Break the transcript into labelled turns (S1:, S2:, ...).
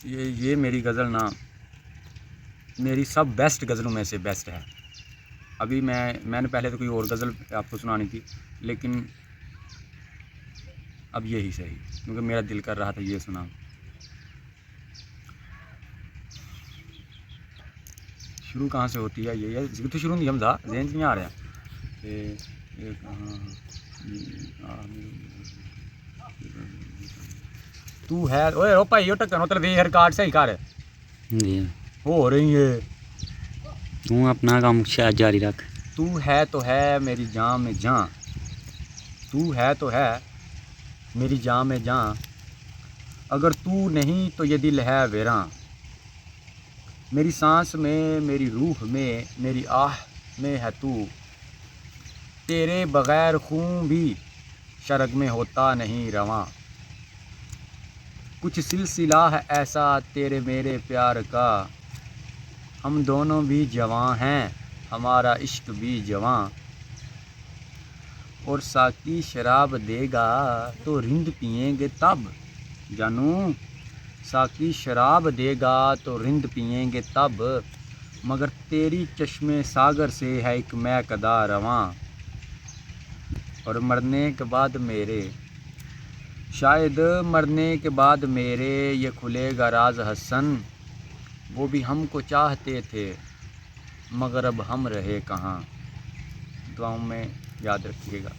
S1: ये मेरी गज़ल ना मेरी सब बेस्ट गज़लों में से बेस्ट है। अभी मैंने पहले तो कोई और गज़ल आपको सुनानी थी, लेकिन अब यही सही, क्योंकि मेरा दिल कर रहा था ये सुना। शुरू कहाँ से होती है ये तो शुरू नहीं समझा, ज़हन नहीं आ रहा तू है ओए ओ भाई, टक्कर उतर दे यार, कार्ड सही कर हो रही है।
S2: तू अपना काम शायद जारी रख।
S1: तू है तो है मेरी जान में जान, तू है तो है मेरी जान में जान, अगर तू नहीं तो ये दिल है वीरां। मेरी सांस में, मेरी रूह में, मेरी आह में है तू, तेरे बग़ैर खून भी शरग में होता नहीं रवां। कुछ सिलसिला है ऐसा तेरे मेरे प्यार का, हम दोनों भी जवां हैं, हमारा इश्क भी जवां। और साकी शराब देगा तो रिंद पिएंगे तब, जानू साकी शराब देगा तो रिंद पिएंगे तब, मगर तेरी चश्मे सागर से है एक मैं कदा रवां। और मरने के बाद मेरे, शायद मरने के बाद मेरे, ये खुलेगा राज हसन, वो भी हमको चाहते थे मगर अब हम रहे कहाँ। दुआओं में याद रखिएगा।